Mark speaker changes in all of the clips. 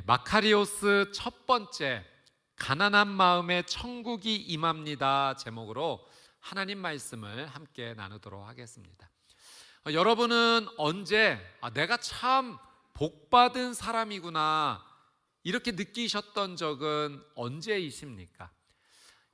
Speaker 1: 마카리오스 첫 번째 가난한 마음에 천국이 임합니다 제목으로 하나님 말씀을 함께 나누도록 하겠습니다. 여러분은 언제 내가 참 복받은 사람이구나 이렇게 느끼셨던 적은 언제이십니까?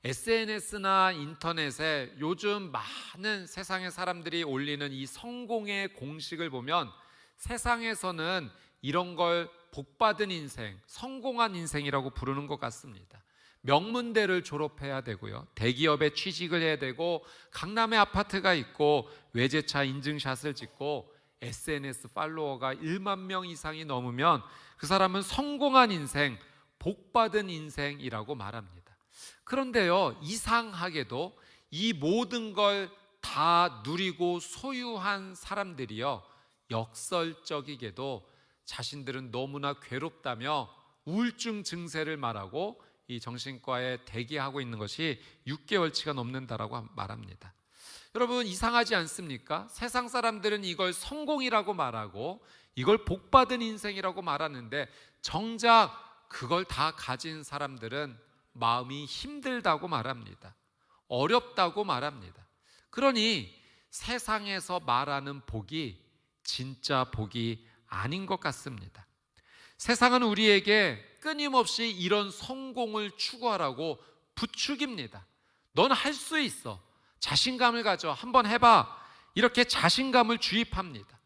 Speaker 1: SNS나 인터넷에 요즘 많은 세상의 사람들이 올리는 이 성공의 공식을 보면 세상에서는 이런 걸 복받은 인생, 성공한 인생이라고 부르는 것 같습니다. 명문대를 졸업해야 되고요, 대기업에 취직을 해야 되고, 강남에 아파트가 있고, 외제차 인증샷을 찍고, SNS 팔로워가 1만 명 이상이 넘으면 그 사람은 성공한 인생, 복받은 인생이라고 말합니다. 그런데요, 이상하게도 이 모든 걸 다 누리고 소유한 사람들이요, 역설적이게도 자신들은 너무나 괴롭다며 우울증 증세를 말하고 이 정신과에 대기하고 있는 것이 6개월치가 넘는다라고 말합니다. 여러분, 이상하지 않습니까? 세상 사람들은 이걸 성공이라고 말하고 이걸 복받은 인생이라고 말하는데, 정작 그걸 다 가진 사람들은 마음이 힘들다고 말합니다. 어렵다고 말합니다. 그러니 세상에서 말하는 복이 진짜 복이 아닌 것 같습니다. 세상은 우리에게 끊임없이 이런 성공을 추구하라고 부추깁니다. 넌 할 수 있어, 자신감을 가져, 한번 해봐, 이렇게 자신감을 주입합니다.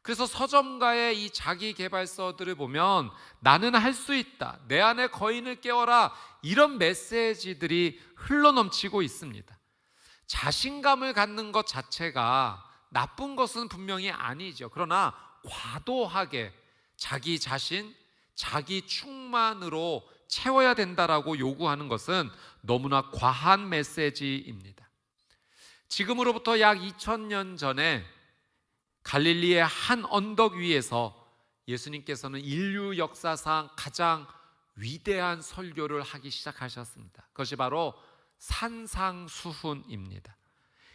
Speaker 1: 그래서 서점가의 이 자기개발서들을 보면 나는 할 수 있다, 내 안에 거인을 깨워라, 이런 메시지들이 흘러넘치고 있습니다. 자신감을 갖는 것 자체가 나쁜 것은 분명히 아니죠. 그러나 과도하게 자기 자신, 자기 충만으로 채워야 된다라고 요구하는 것은 너무나 과한 메시지입니다. 지금으로부터 약 2000년 전에 갈릴리의 한 언덕 위에서 예수님께서는 인류 역사상 가장 위대한 설교를 하기 시작하셨습니다. 그것이 바로 산상수훈입니다.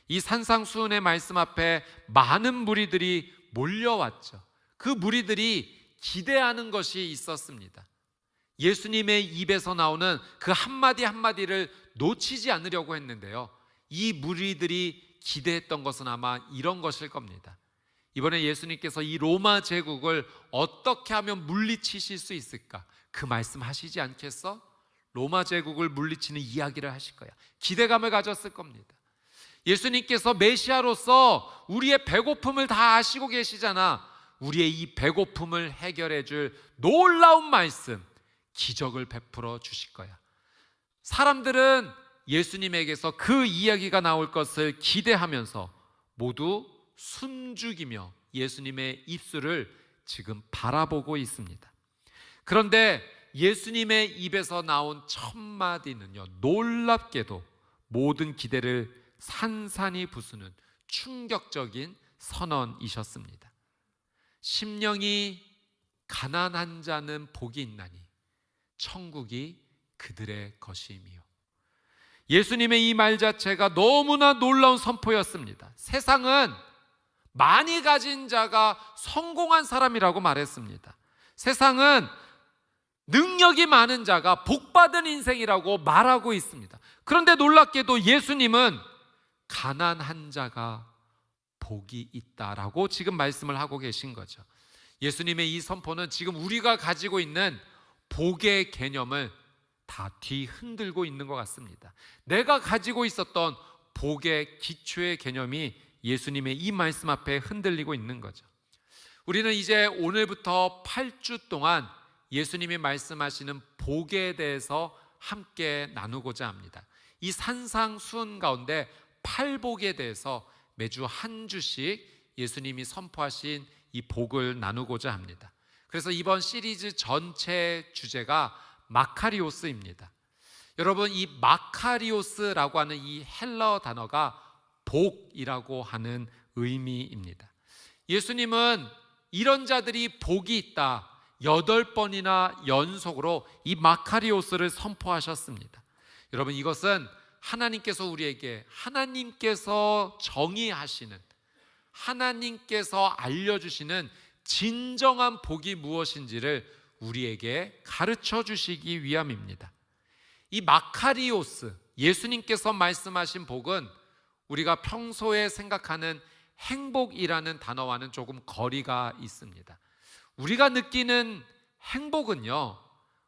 Speaker 1: 이 산상수훈의 말씀 앞에 많은 무리들이 몰려왔죠. 그 무리들이 기대하는 것이 있었습니다. 예수님의 입에서 나오는 그 한마디 한마디를 놓치지 않으려고 했는데요, 이 무리들이 기대했던 것은 아마 이런 것일 겁니다. 이번에 예수님께서 이 로마 제국을 어떻게 하면 물리치실 수 있을까? 그 말씀 하시지 않겠어? 로마 제국을 물리치는 이야기를 하실 거야. 기대감을 가졌을 겁니다. 예수님께서 메시아로서 우리의 배고픔을 다 아시고 계시잖아. 우리의 이 배고픔을 해결해 줄 놀라운 말씀, 기적을 베풀어 주실 거야. 사람들은 예수님에게서 그 이야기가 나올 것을 기대하면서 모두 숨죽이며 예수님의 입술을 지금 바라보고 있습니다. 그런데 예수님의 입에서 나온 첫 마디는요, 놀랍게도 모든 기대를 산산이 부수는 충격적인 선언이셨습니다. 심령이 가난한 자는 복이 있나니 천국이 그들의 것임이요. 예수님의 이 말 자체가 너무나 놀라운 선포였습니다. 세상은 많이 가진 자가 성공한 사람이라고 말했습니다. 세상은 능력이 많은 자가 복받은 인생이라고 말하고 있습니다. 그런데 놀랍게도 예수님은 가난한 자가 복이 있다라고 지금 말씀을 하고 계신 거죠. 예수님의 이 선포는 지금 우리가 가지고 있는 복의 개념을 다 뒤흔들고 있는 것 같습니다. 내가 가지고 있었던 복의 기초의 개념이 예수님의 이 말씀 앞에 흔들리고 있는 거죠. 우리는 이제 오늘부터 8주 동안 예수님이 말씀하시는 복에 대해서 함께 나누고자 합니다. 이 산상수훈 가운데 8복에 대해서 매주 한 주씩 예수님이 선포하신 이 복을 나누고자 합니다. 그래서 이번 시리즈 전체 주제가 마카리오스입니다. 여러분, 이 마카리오스라고 하는 이 헬라어 단어가 복이라고 하는 의미입니다. 예수님은 이런 자들이 복이 있다 8번이나 연속으로 이 마카리오스를 선포하셨습니다. 여러분, 이것은 하나님께서 우리에게, 하나님께서 정의하시는, 하나님께서 알려주시는 진정한 복이 무엇인지를 우리에게 가르쳐 주시기 위함입니다. 이 마카리오스, 예수님께서 말씀하신 복은 우리가 평소에 생각하는 행복이라는 단어와는 조금 거리가 있습니다. 우리가 느끼는 행복은요,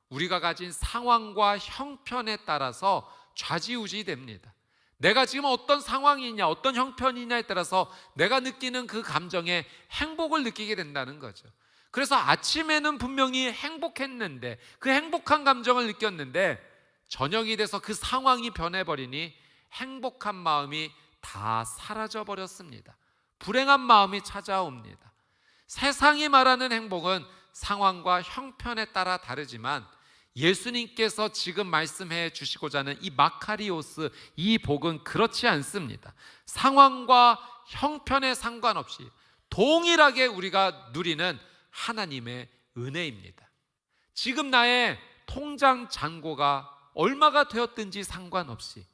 Speaker 1: 우리가 가진 상황과 형편에 따라서 좌지우지됩니다. 내가 지금 어떤 상황이냐, 어떤 형편이냐에 따라서 내가 느끼는 그 감정에 행복을 느끼게 된다는 거죠. 그래서 아침에는 분명히 행복했는데, 그 행복한 감정을 느꼈는데 저녁이 돼서 그 상황이 변해버리니 행복한 마음이 다 사라져 버렸습니다. 불행한 마음이 찾아옵니다. 세상이 말하는 행복은 상황과 형편에 따라 다르지만 예수님께서 지금 말씀해 주시고자 하는 이 마카리오스, 이 복은 그렇지 않습니다. 상황과 형편에 상관없이 동일하게 우리가 누리는 하나님의 은혜입니다. 지금 나의 통장 잔고가 얼마가 되었든지 상관없이,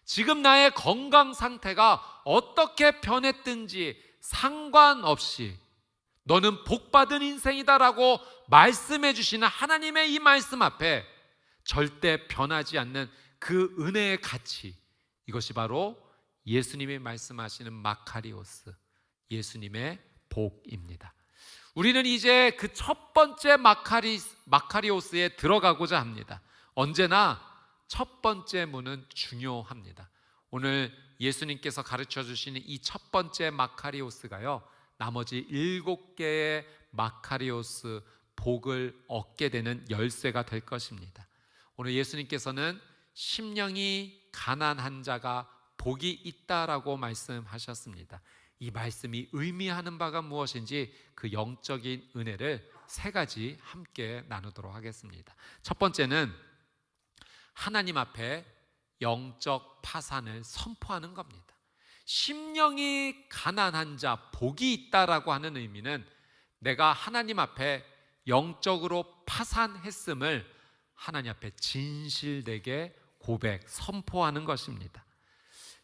Speaker 1: 지금 나의 건강 상태가 어떻게 변했든지 상관없이 너는 복받은 인생이다라고 말씀해 주시는 하나님의 이 말씀 앞에 절대 변하지 않는 그 은혜의 가치, 이것이 바로 예수님이 말씀하시는 마카리오스, 예수님의 복입니다. 우리는 이제 그 첫 번째 마카리오스에 들어가고자 합니다. 언제나 첫 번째 문은 중요합니다. 오늘 예수님께서 가르쳐 주시는 이 첫 번째 마카리오스가요, 나머지 7개의 마카리오스 복을 얻게 되는 열쇠가 될 것입니다. 오늘 예수님께서는 심령이 가난한 자가 복이 있다라고 말씀하셨습니다. 이 말씀이 의미하는 바가 무엇인지 그 영적인 은혜를 3가지 함께 나누도록 하겠습니다. 첫 번째는 하나님 앞에 영적 파산을 선포하는 겁니다. 심령이 가난한 자 복이 있다라고 하는 의미는 내가 하나님 앞에 영적으로 파산했음을 하나님 앞에 진실되게 고백, 선포하는 것입니다.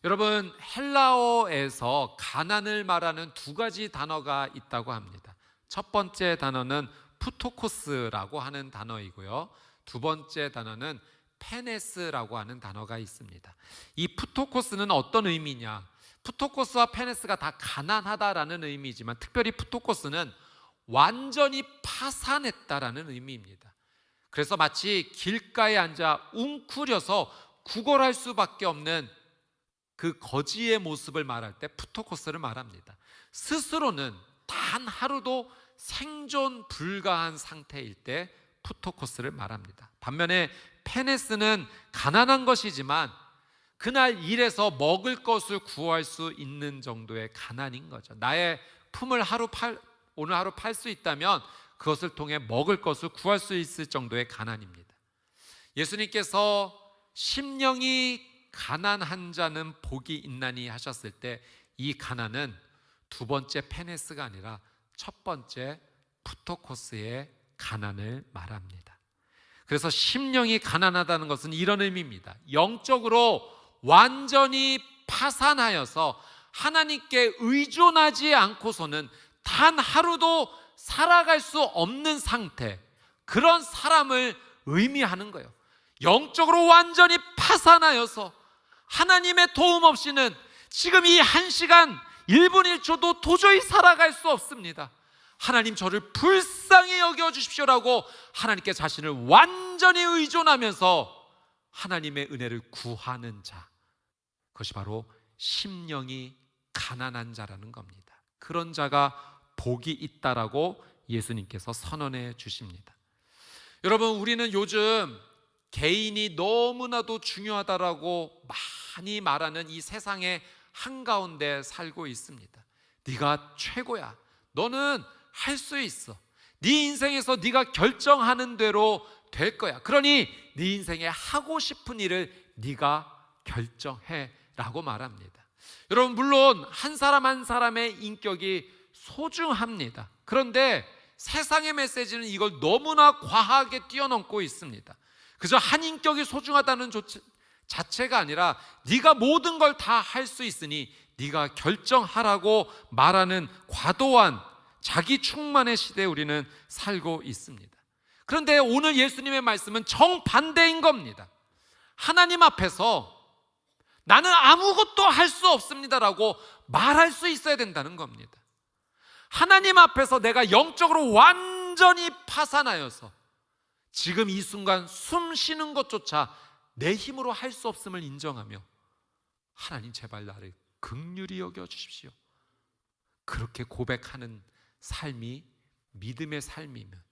Speaker 1: 여러분, 헬라어에서 가난을 말하는 2가지 단어가 있다고 합니다. 첫 번째 단어는 푸토코스라고 하는 단어이고요, 두 번째 단어는 페네스라고 하는 단어가 있습니다. 이 푸토코스는 어떤 의미냐? 푸토코스와 페네스가 다 가난하다라는 의미지만 특별히 푸토코스는 완전히 파산했다라는 의미입니다. 그래서 마치 길가에 앉아 웅크려서 구걸할 수밖에 없는 그 거지의 모습을 말할 때 푸토코스를 말합니다. 스스로는 단 하루도 생존 불가한 상태일 때 푸토코스를 말합니다. 반면에 페네스는 가난한 것이지만 그날 일해서 먹을 것을 구할 수 있는 정도의 가난인 거죠. 나의 품을 오늘 하루 팔 수 있다면 그것을 통해 먹을 것을 구할 수 있을 정도의 가난입니다. 예수님께서 심령이 가난한 자는 복이 있나니 하셨을 때 이 가난은 두 번째 페네스가 아니라 첫 번째 푸토코스의 가난을 말합니다. 그래서 심령이 가난하다는 것은 이런 의미입니다. 영적으로 완전히 파산하여서 하나님께 의존하지 않고서는 단 하루도 살아갈 수 없는 상태, 그런 사람을 의미하는 거예요. 영적으로 완전히 파산하여서 하나님의 도움 없이는 지금 이 1시간 1분 1초도 도저히 살아갈 수 없습니다. 하나님, 저를 불쌍히 여겨주십시오라고 하나님께 자신을 완전히 의존하면서 하나님의 은혜를 구하는 자, 그것이 바로 심령이 가난한 자라는 겁니다. 그런 자가 복이 있다라고 예수님께서 선언해 주십니다. 여러분, 우리는 요즘 개인이 너무나도 중요하다라고 많이 말하는 이 세상의 한가운데 살고 있습니다. 네가 최고야, 너는 할 수 있어, 네 인생에서 네가 결정하는 대로 될 거야, 그러니 네 인생에 하고 싶은 일을 네가 결정해 라고 말합니다. 여러분, 물론 한 사람 한 사람의 인격이 소중합니다. 그런데 세상의 메시지는 이걸 너무나 과하게 뛰어넘고 있습니다. 그저 한 인격이 소중하다는 자체가 아니라 네가 모든 걸 다 할 수 있으니 네가 결정하라고 말하는 과도한 자기 충만의 시대에 우리는 살고 있습니다. 그런데 오늘 예수님의 말씀은 정반대인 겁니다. 하나님 앞에서 나는 아무것도 할 수 없습니다라고 말할 수 있어야 된다는 겁니다. 하나님 앞에서 내가 영적으로 완전히 파산하여서 지금 이 순간 숨 쉬는 것조차 내 힘으로 할 수 없음을 인정하며 하나님 제발 나를 긍휼히 여겨주십시오, 그렇게 고백하는 삶이 믿음의 삶이면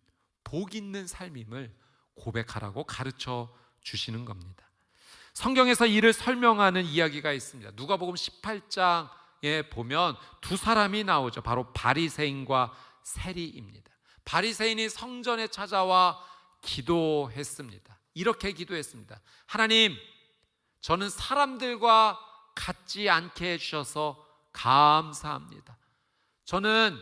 Speaker 1: 복 있는 삶임을 고백하라고 가르쳐 주시는 겁니다. 성경에서 이를 설명하는 이야기가 있습니다. 누가복음 18장에 보면 두 사람이 나오죠. 바로 바리새인과 세리입니다. 바리새인이 성전에 찾아와 기도했습니다. 이렇게 기도했습니다. 하나님, 저는 사람들과 같지 않게 해주셔서 감사합니다. 저는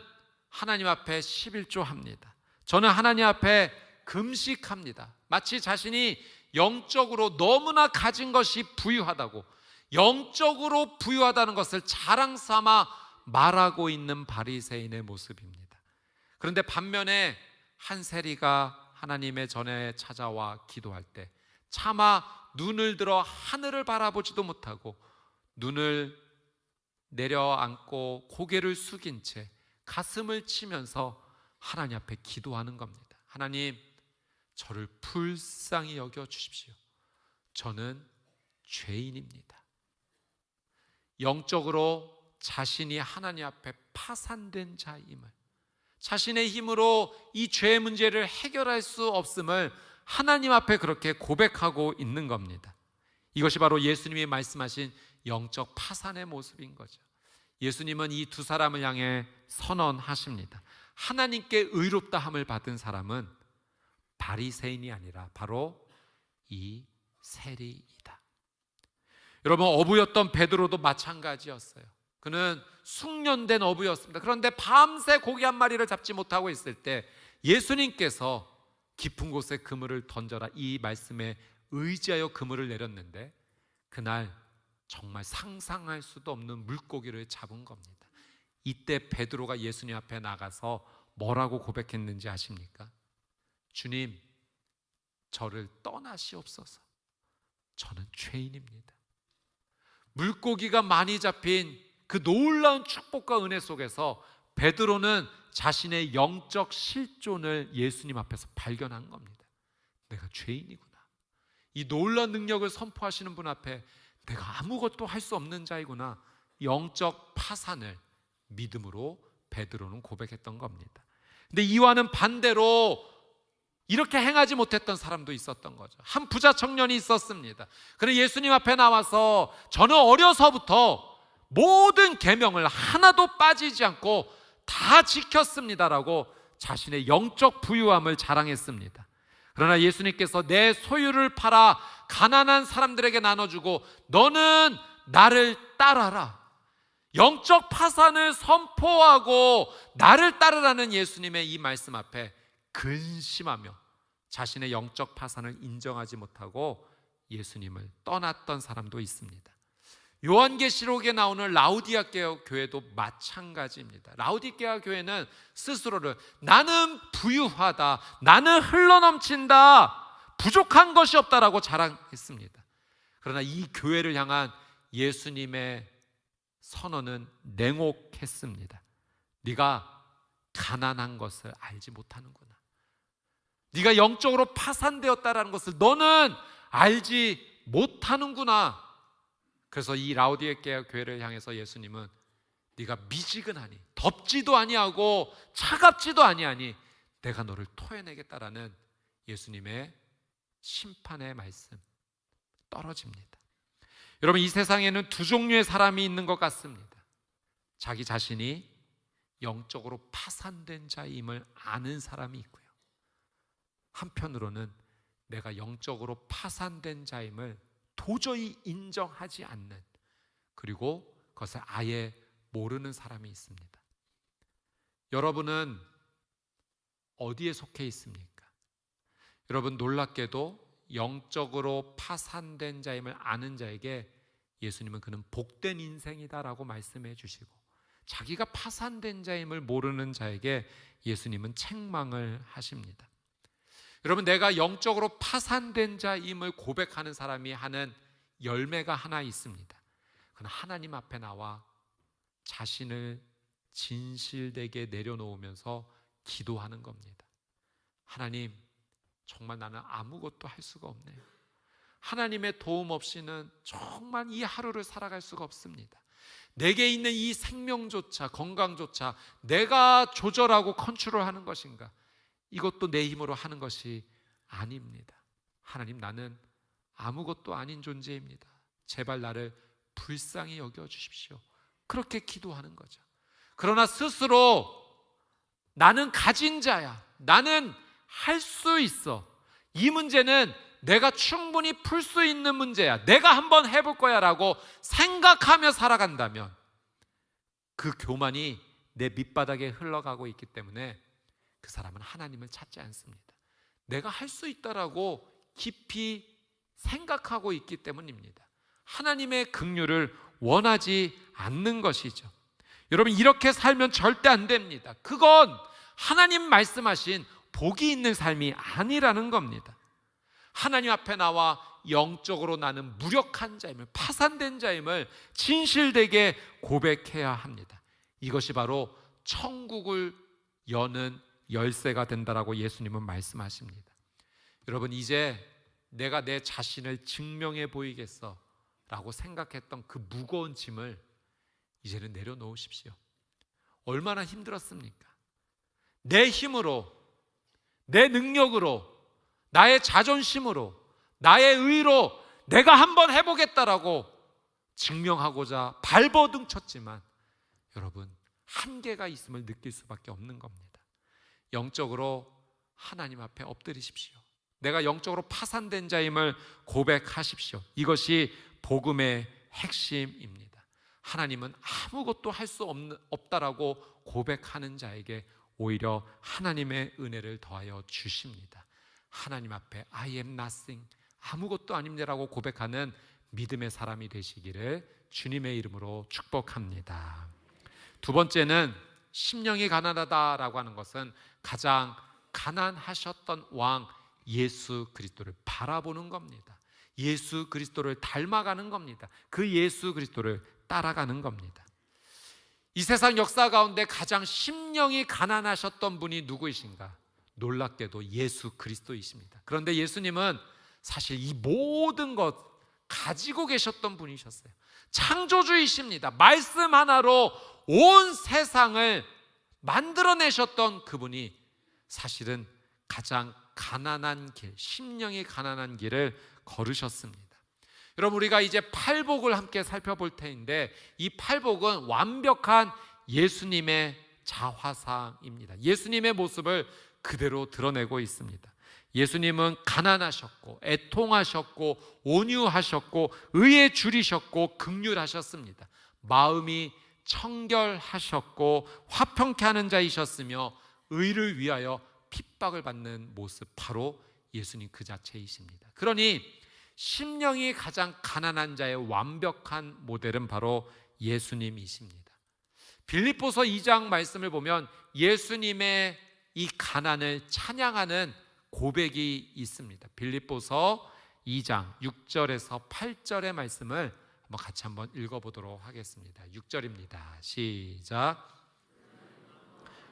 Speaker 1: 하나님 앞에 11조 합니다. 저는 하나님 앞에 금식합니다. 마치 자신이 영적으로 너무나 가진 것이 부유하다고, 영적으로 부유하다는 것을 자랑 삼아 말하고 있는 바리새인의 모습입니다. 그런데 반면에 한 세리가 하나님의 전에 찾아와 기도할 때 차마 눈을 들어 하늘을 바라보지도 못하고 눈을 내려앉고 고개를 숙인 채 가슴을 치면서 하나님 앞에 기도하는 겁니다. 하나님, 저를 불쌍히 여겨 주십시오. 저는 죄인입니다. 영적으로 자신이 하나님 앞에 파산된 자임을, 자신의 힘으로 이 죄의 문제를 해결할 수 없음을 하나님 앞에 그렇게 고백하고 있는 겁니다. 이것이 바로 예수님이 말씀하신 영적 파산의 모습인 거죠. 예수님은 이 두 사람을 향해 선언하십니다. 하나님께 의롭다 함을 받은 사람은 바리새인이 아니라 바로 이 세리이다. 여러분, 어부였던 베드로도 마찬가지였어요. 그는 숙련된 어부였습니다. 그런데 밤새 고기 한 마리를 잡지 못하고 있을 때 예수님께서 깊은 곳에 그물을 던져라, 이 말씀에 의지하여 그물을 내렸는데 그날 정말 상상할 수도 없는 물고기를 잡은 겁니다. 이때 베드로가 예수님 앞에 나가서 뭐라고 고백했는지 아십니까? 주님, 저를 떠나시옵소서. 저는 죄인입니다. 물고기가 많이 잡힌 그 놀라운 축복과 은혜 속에서 베드로는 자신의 영적 실존을 예수님 앞에서 발견한 겁니다. 내가 죄인이구나. 이 놀라운 능력을 선포하시는 분 앞에 내가 아무것도 할 수 없는 자이구나. 영적 파산을 믿음으로 베드로는 고백했던 겁니다. 근데 이와는 반대로 이렇게 행하지 못했던 사람도 있었던 거죠. 한 부자 청년이 있었습니다. 그는 예수님 앞에 나와서 저는 어려서부터 모든 계명을 하나도 빠지지 않고 다 지켰습니다라고 자신의 영적 부유함을 자랑했습니다. 그러나 예수님께서 내 소유를 팔아 가난한 사람들에게 나눠주고 너는 나를 따라라, 영적 파산을 선포하고 나를 따르라는 예수님의 이 말씀 앞에 근심하며 자신의 영적 파산을 인정하지 못하고 예수님을 떠났던 사람도 있습니다. 요한계시록에 나오는 라우디게아 교회도 마찬가지입니다. 라우디게아 교회는 스스로를 나는 부유하다, 나는 흘러넘친다, 부족한 것이 없다라고 자랑했습니다. 그러나 이 교회를 향한 예수님의 선언은 냉혹했습니다. 네가 가난한 것을 알지 못하는구나. 네가 영적으로 파산되었다라는 것을 너는 알지 못하는구나. 그래서 이 라우디게아 교회를 향해서 예수님은 네가 미지근하니 덥지도 아니하고 차갑지도 아니하니 내가 너를 토해내겠다라는 예수님의 심판의 말씀 떨어집니다. 여러분, 이 세상에는 두 종류의 사람이 있는 것 같습니다. 자기 자신이 영적으로 파산된 자임을 아는 사람이 있고요, 한편으로는 내가 영적으로 파산된 자임을 도저히 인정하지 않는, 그리고 그것을 아예 모르는 사람이 있습니다. 여러분은 어디에 속해 있습니까? 여러분, 놀랍게도 영적으로 파산된 자임을 아는 자에게 예수님은 그는 복된 인생이다라고 말씀해 주시고, 자기가 파산된 자임을 모르는 자에게 예수님은 책망을 하십니다. 여러분, 내가 영적으로 파산된 자임을 고백하는 사람이 하는 열매가 하나 있습니다. 그건 하나님 앞에 나와 자신을 진실되게 내려놓으면서 기도하는 겁니다. 하나님, 정말 나는 아무것도 할 수가 없네요. 하나님의 도움 없이는 정말 이 하루를 살아갈 수가 없습니다. 내게 있는 이 생명조차, 건강조차 내가 조절하고 컨트롤하는 것인가? 이것도 내 힘으로 하는 것이 아닙니다. 하나님, 나는 아무것도 아닌 존재입니다. 제발 나를 불쌍히 여겨주십시오. 그렇게 기도하는 거죠. 그러나 스스로 나는 가진 자야, 나는 할 수 있어, 이 문제는 내가 충분히 풀 수 있는 문제야, 내가 한번 해볼 거야 라고 생각하며 살아간다면 그 교만이 내 밑바닥에 흘러가고 있기 때문에 그 사람은 하나님을 찾지 않습니다. 내가 할 수 있다라고 깊이 생각하고 있기 때문입니다. 하나님의 긍휼을 원하지 않는 것이죠. 여러분, 이렇게 살면 절대 안 됩니다. 그건 하나님 말씀하신 복이 있는 삶이 아니라는 겁니다. 하나님 앞에 나와 영적으로 나는 무력한 자임을, 파산된 자임을 진실되게 고백해야 합니다. 이것이 바로 천국을 여는 열쇠가 된다라고 예수님은 말씀하십니다. 여러분, 이제 내가 내 자신을 증명해 보이겠어 라고 생각했던 그 무거운 짐을 이제는 내려놓으십시오. 얼마나 힘들었습니까? 내 힘으로, 내 능력으로, 나의 자존심으로, 나의 의로 내가 한번 해보겠다라고 증명하고자 발버둥 쳤지만 여러분, 한계가 있음을 느낄 수밖에 없는 겁니다. 영적으로 하나님 앞에 엎드리십시오. 내가 영적으로 파산된 자임을 고백하십시오. 이것이 복음의 핵심입니다. 하나님은 아무것도 할 수 없다라고 고백하는 자에게 오히려 하나님의 은혜를 더하여 주십니다. 하나님 앞에 I am nothing, 아무것도 아닙니다라고 고백하는 믿음의 사람이 되시기를 주님의 이름으로 축복합니다. 두 번째는 심령이 가난하다라고 하는 것은 가장 가난하셨던 왕 예수 그리스도를 바라보는 겁니다. 예수 그리스도를 닮아가는 겁니다. 그 예수 그리스도를 따라가는 겁니다. 이 세상 역사 가운데 가장 심령이 가난하셨던 분이 누구이신가? 놀랍게도 예수 그리스도이십니다. 그런데 예수님은 사실 이 모든 것 가지고 계셨던 분이셨어요. 창조주이십니다. 말씀 하나로 온 세상을 만들어내셨던 그분이 사실은 가장 가난한 길, 심령이 가난한 길을 걸으셨습니다. 여러분, 우리가 이제 팔복을 함께 살펴볼 텐데 이 팔복은 완벽한 예수님의 자화상입니다. 예수님의 모습을 그대로 드러내고 있습니다. 예수님은 가난하셨고 애통하셨고 온유하셨고 의에 줄이셨고 긍휼하셨습니다. 마음이 청결하셨고 화평케 하는 자이셨으며 의를 위하여 핍박을 받는 모습, 바로 예수님 그 자체이십니다. 그러니 심령이 가장 가난한 자의 완벽한 모델은 바로 예수님이십니다. 빌립보서 2장 말씀을 보면 예수님의 이 가난을 찬양하는 고백이 있습니다. 빌립보서 2장 6절에서 8절의 말씀을 같이 한번 읽어보도록 하겠습니다. 6절입니다. 시작.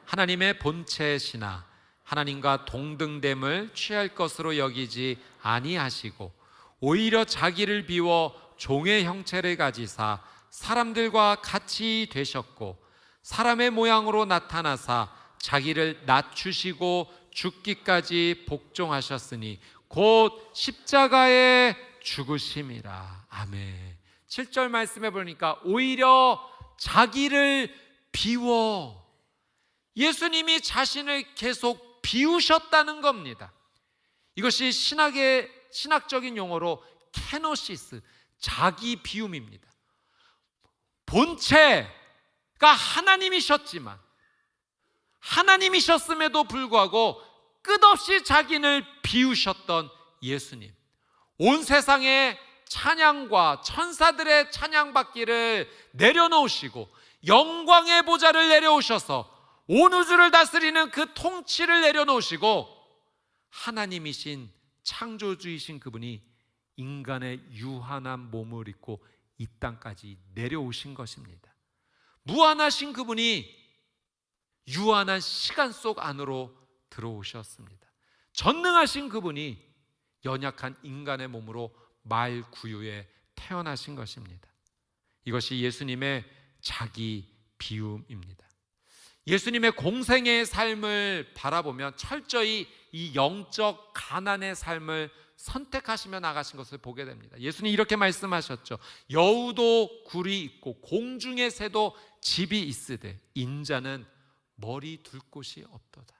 Speaker 1: 하나님의 본체시나 하나님과 동등됨을 취할 것으로 여기지 아니하시고 오히려 자기를 비워 종의 형체를 가지사 사람들과 같이 되셨고 사람의 모양으로 나타나사 자기를 낮추시고 죽기까지 복종하셨으니 곧 십자가에 죽으심이라. 아멘. 7절 말씀해 보니까 오히려 자기를 비워, 예수님이 자신을 계속 비우셨다는 겁니다. 이것이 신학적인 용어로 케노시스, 자기 비움입니다. 본체가 하나님이셨지만, 하나님이셨음에도 불구하고 끝없이 자기를 비우셨던 예수님, 온 세상의 찬양과 천사들의 찬양받기를 내려놓으시고 영광의 보좌를 내려오셔서 온 우주를 다스리는 그 통치를 내려놓으시고 하나님이신 창조주이신 그분이 인간의 유한한 몸을 입고 이 땅까지 내려오신 것입니다. 무한하신 그분이 유한한 시간 속 안으로 들어오셨습니다. 전능하신 그분이 연약한 인간의 몸으로 말 구유에 태어나신 것입니다. 이것이 예수님의 자기 비움입니다. 예수님의 공생애의 삶을 바라보면 철저히 이 영적 가난의 삶을 선택하시며 나가신 것을 보게 됩니다. 예수님 이렇게 말씀하셨죠. 여우도 굴이 있고 공중의 새도 집이 있으되 인자는 머리 둘 곳이 없도다.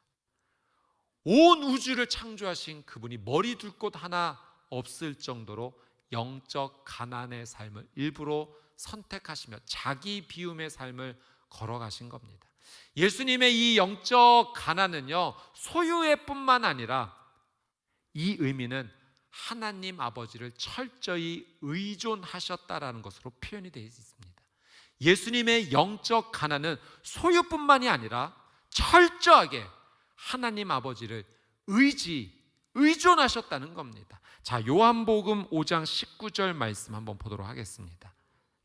Speaker 1: 온 우주를 창조하신 그분이 머리 둘 곳 하나 없을 정도로 영적 가난의 삶을 일부러 선택하시며 자기 비움의 삶을 걸어가신 겁니다. 예수님의 이 영적 가난은요, 소유의 뿐만 아니라 이 의미는 하나님 아버지를 철저히 의존하셨다라는 것으로 표현이 되어 있습니다. 예수님의 영적 가난은 소유뿐만이 아니라 철저하게 하나님 아버지를 의존하셨다는 겁니다. 자, 요한복음 5장 19절 말씀 한번 보도록 하겠습니다.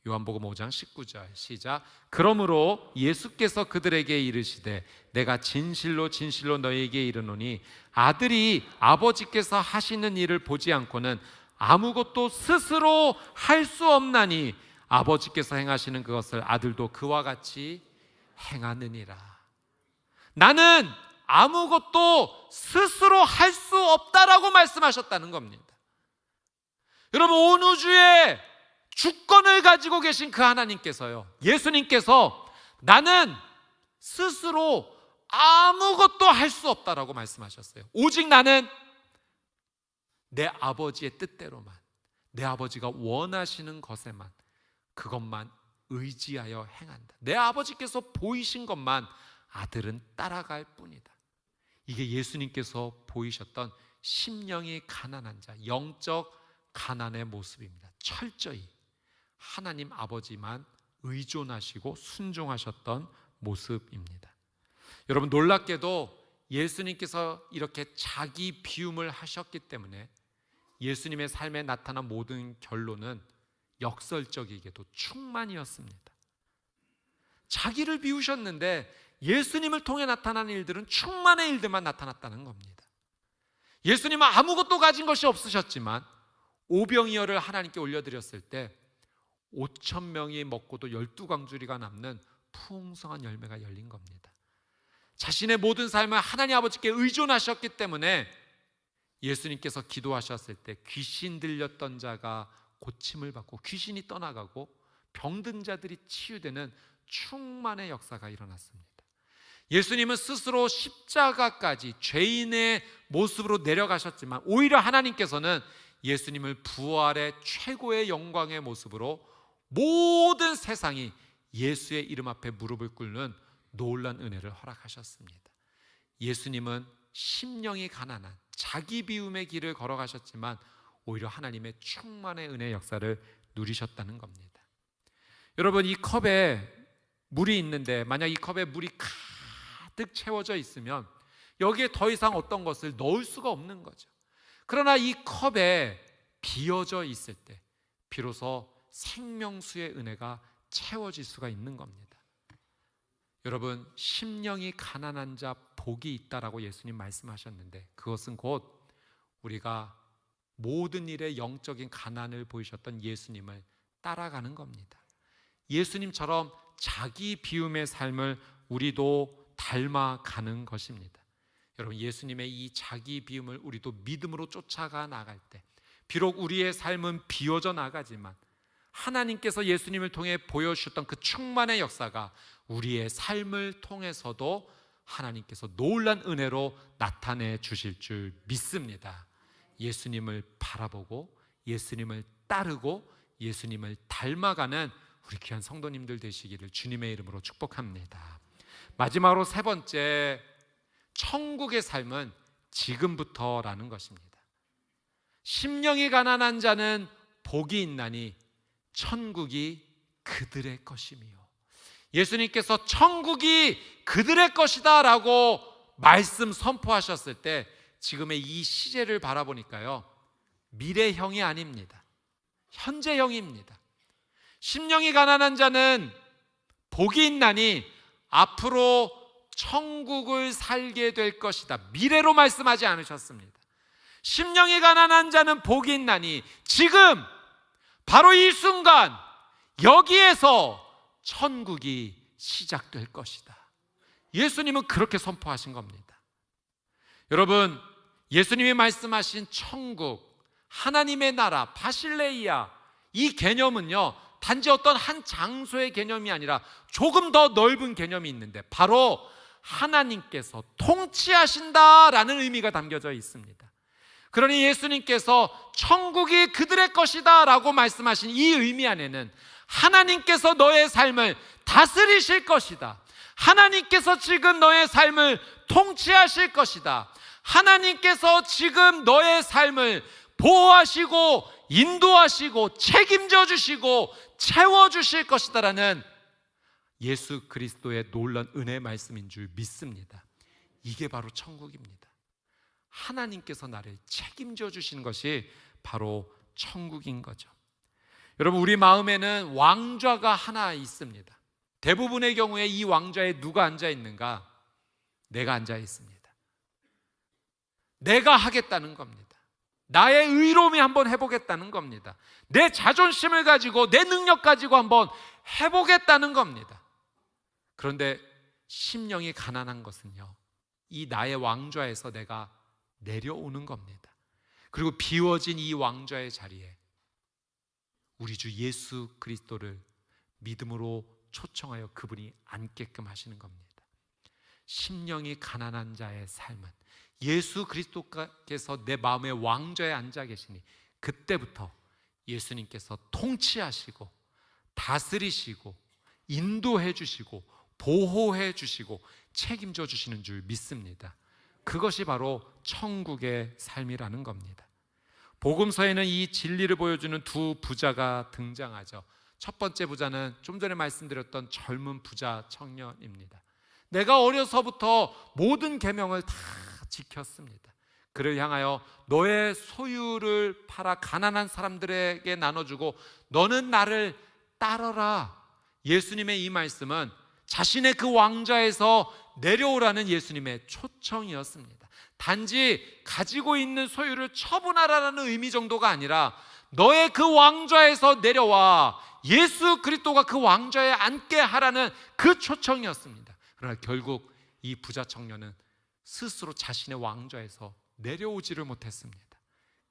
Speaker 1: 요한복음 5장 19절 시작. 그러므로 예수께서 그들에게 이르시되 내가 진실로 진실로 너희에게 이르노니 아들이 아버지께서 하시는 일을 보지 않고는 아무것도 스스로 할 수 없나니 아버지께서 행하시는 그것을 아들도 그와 같이 행하느니라. 나는 아무것도 스스로 할 수 없다라고 말씀하셨다는 겁니다. 여러분, 온 우주에 주권을 가지고 계신 그 하나님께서요, 예수님께서 나는 스스로 아무것도 할 수 없다라고 말씀하셨어요. 오직 나는 내 아버지의 뜻대로만, 내 아버지가 원하시는 것에만, 그것만 의지하여 행한다. 내 아버지께서 보이신 것만 아들은 따라갈 뿐이다. 이게 예수님께서 보이셨던 심령이 가난한 자, 영적 가난의 모습입니다. 철저히 하나님 아버지만 의존하시고 순종하셨던 모습입니다. 여러분, 놀랍게도 예수님께서 이렇게 자기 비움을 하셨기 때문에 예수님의 삶에 나타난 모든 결론은 역설적이게도 충만이었습니다. 자기를 비우셨는데 예수님을 통해 나타난 일들은 충만의 일들만 나타났다는 겁니다. 예수님은 아무것도 가진 것이 없으셨지만 오병이어를 하나님께 올려드렸을 때 5,000명이 먹고도 12광주리가 남는 풍성한 열매가 열린 겁니다. 자신의 모든 삶을 하나님 아버지께 의존하셨기 때문에 예수님께서 기도하셨을 때 귀신 들렸던 자가 고침을 받고 귀신이 떠나가고 병든 자들이 치유되는 충만의 역사가 일어났습니다. 예수님은 스스로 십자가까지 죄인의 모습으로 내려가셨지만 오히려 하나님께서는 예수님을 부활의 최고의 영광의 모습으로 모든 세상이 예수의 이름 앞에 무릎을 꿇는 놀라운 은혜를 허락하셨습니다. 예수님은 심령이 가난한 자기 비움의 길을 걸어가셨지만 오히려 하나님의 충만의 은혜의 역사를 누리셨다는 겁니다. 여러분, 이 컵에 물이 있는데 만약 이 컵에 물이 가득 채워져 있으면 여기에 더 이상 어떤 것을 넣을 수가 없는 거죠. 그러나 이 컵에 비어져 있을 때 비로소 생명수의 은혜가 채워질 수가 있는 겁니다. 여러분, 심령이 가난한 자 복이 있다라고 예수님 말씀하셨는데 그것은 곧 우리가 모든 일에 영적인 가난을 보이셨던 예수님을 따라가는 겁니다. 예수님처럼 자기 비움의 삶을 우리도 닮아가는 것입니다. 여러분, 예수님의 이 자기 비움을 우리도 믿음으로 쫓아가 나갈 때 비록 우리의 삶은 비워져 나가지만 하나님께서 예수님을 통해 보여주셨던 그 충만의 역사가 우리의 삶을 통해서도 하나님께서 놀란 은혜로 나타내 주실 줄 믿습니다. 예수님을 바라보고 예수님을 따르고 예수님을 닮아가는 우리 귀한 성도님들 되시기를 주님의 이름으로 축복합니다. 마지막으로 세 번째, 천국의 삶은 지금부터라는 것입니다. 심령이 가난한 자는 복이 있나니 천국이 그들의 것이며, 예수님께서 천국이 그들의 것이다 라고 말씀 선포하셨을 때 지금의 이 시제를 바라보니까요, 미래형이 아닙니다. 현재형입니다. 심령이 가난한 자는 복이 있나니 앞으로 천국을 살게 될 것이다. 미래로 말씀하지 않으셨습니다. 심령이 가난한 자는 복이 있나니 지금 바로 이 순간 여기에서 천국이 시작될 것이다. 예수님은 그렇게 선포하신 겁니다. 여러분, 예수님이 말씀하신 천국, 하나님의 나라, 바실레이아, 이 개념은요, 단지 어떤 한 장소의 개념이 아니라 조금 더 넓은 개념이 있는데, 바로 하나님께서 통치하신다라는 의미가 담겨져 있습니다. 그러니 예수님께서 천국이 그들의 것이다 라고 말씀하신 이 의미 안에는 하나님께서 너의 삶을 다스리실 것이다, 하나님께서 지금 너의 삶을 통치하실 것이다, 하나님께서 지금 너의 삶을 보호하시고 인도하시고 책임져 주시고 채워주실 것이다 라는 예수 그리스도의 놀라운 은혜의 말씀인 줄 믿습니다. 이게 바로 천국입니다. 하나님께서 나를 책임져 주시는 것이 바로 천국인 거죠. 여러분, 우리 마음에는 왕좌가 하나 있습니다. 대부분의 경우에 이 왕좌에 누가 앉아 있는가? 내가 앉아 있습니다. 내가 하겠다는 겁니다. 나의 의로움이 한번 해보겠다는 겁니다. 내 자존심을 가지고 내 능력 가지고 한번 해보겠다는 겁니다. 그런데 심령이 가난한 것은요, 이 나의 왕좌에서 내가 내려오는 겁니다. 그리고 비워진 이 왕좌의 자리에 우리 주 예수 그리스도를 믿음으로 초청하여 그분이 앉게끔 하시는 겁니다. 심령이 가난한 자의 삶은 예수 그리스도께서 내 마음의 왕좌에 앉아 계시니 그때부터 예수님께서 통치하시고 다스리시고 인도해 주시고 보호해 주시고 책임져 주시는 줄 믿습니다. 그것이 바로 천국의 삶이라는 겁니다. 복음서에는 이 진리를 보여주는 두 부자가 등장하죠. 첫 번째 부자는 좀 전에 말씀드렸던 젊은 부자 청년입니다. 내가 어려서부터 모든 계명을 다 지켰습니다. 그를 향하여 너의 소유를 팔아 가난한 사람들에게 나눠주고 너는 나를 따르라. 예수님의 이 말씀은 자신의 그 왕좌에서 내려오라는 예수님의 초청이었습니다. 단지 가지고 있는 소유를 처분하라는 의미 정도가 아니라 너의 그 왕좌에서 내려와 예수 그리스도가 그 왕좌에 앉게 하라는 그 초청이었습니다. 그러나 결국 이 부자 청년은 스스로 자신의 왕좌에서 내려오지를 못했습니다.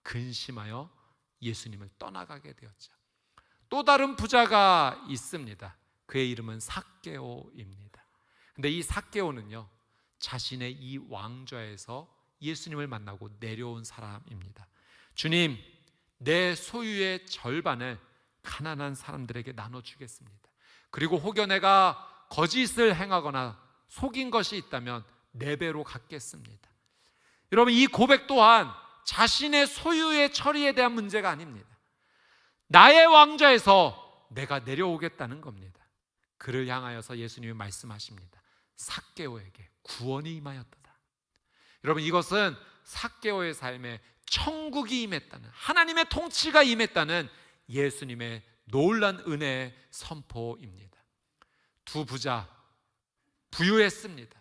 Speaker 1: 근심하여 예수님을 떠나가게 되었죠. 또 다른 부자가 있습니다. 그의 이름은 삭개오입니다. 근데 이 삭개오는요, 자신의 이 왕좌에서 예수님을 만나고 내려온 사람입니다. 주님, 내 소유의 절반을 가난한 사람들에게 나눠주겠습니다. 그리고 혹여 내가 거짓을 행하거나 속인 것이 있다면 4배로 갚겠습니다. 여러분, 이 고백 또한 자신의 소유의 처리에 대한 문제가 아닙니다. 나의 왕좌에서 내가 내려오겠다는 겁니다. 그를 향하여서 예수님이 말씀하십니다. 삭개오에게 구원이 임하였도다. 여러분, 이것은 삭개오의 삶에 천국이 임했다는, 하나님의 통치가 임했다는 예수님의 놀란 은혜의 선포입니다. 두 부자 부유했습니다.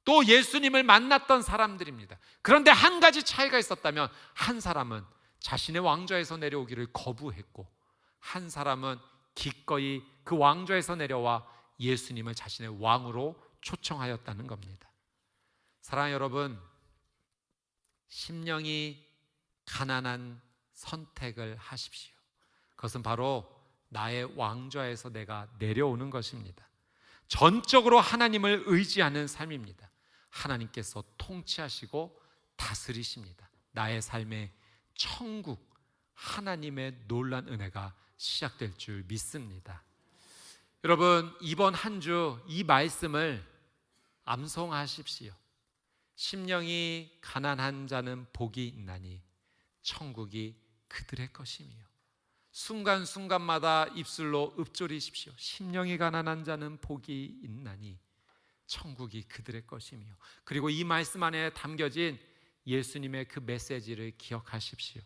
Speaker 1: 또 예수님을 만났던 사람들입니다. 그런데 한 가지 차이가 있었다면, 한 사람은 자신의 왕좌에서 내려오기를 거부했고 한 사람은 기꺼이 그 왕좌에서 내려와 예수님을 자신의 왕으로 초청하였다는 겁니다. 사랑하는 여러분, 심령이 가난한 선택을 하십시오. 그것은 바로 나의 왕좌에서 내가 내려오는 것입니다. 전적으로 하나님을 의지하는 삶입니다. 하나님께서 통치하시고 다스리십니다. 나의 삶의 천국, 하나님의 놀란 은혜가 시작될 줄 믿습니다. 여러분, 이번 한 주 이 말씀을 암송하십시오. 심령이 가난한 자는 복이 있나니 천국이 그들의 것이며. 순간순간마다 입술로 읊조리십시오. 심령이 가난한 자는 복이 있나니 천국이 그들의 것이며. 그리고 이 말씀 안에 담겨진 예수님의 그 메시지를 기억하십시오.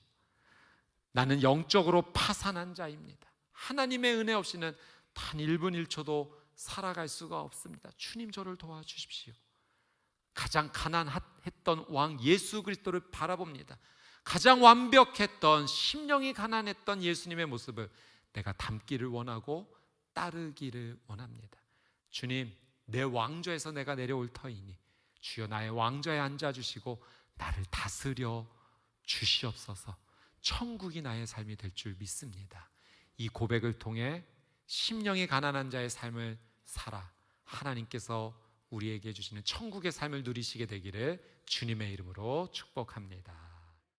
Speaker 1: 나는 영적으로 파산한 자입니다. 하나님의 은혜 없이는 단 1분 1초도 살아갈 수가 없습니다. 주님 저를 도와주십시오. 가장 가난했던 왕 예수 그리스도를 바라봅니다. 가장 완벽했던, 심령이 가난했던 예수님의 모습을 내가 닮기를 원하고 따르기를 원합니다. 주님, 내 왕좌에서 내가 내려올 터이니 주여 나의 왕좌에 앉아주시고 나를 다스려 주시옵소서. 천국이 나의 삶이 될 줄 믿습니다. 이 고백을 통해 심령이 가난한 자의 삶을 살아 하나님께서 우리에게 주시는 천국의 삶을 누리시게 되기를 주님의 이름으로 축복합니다.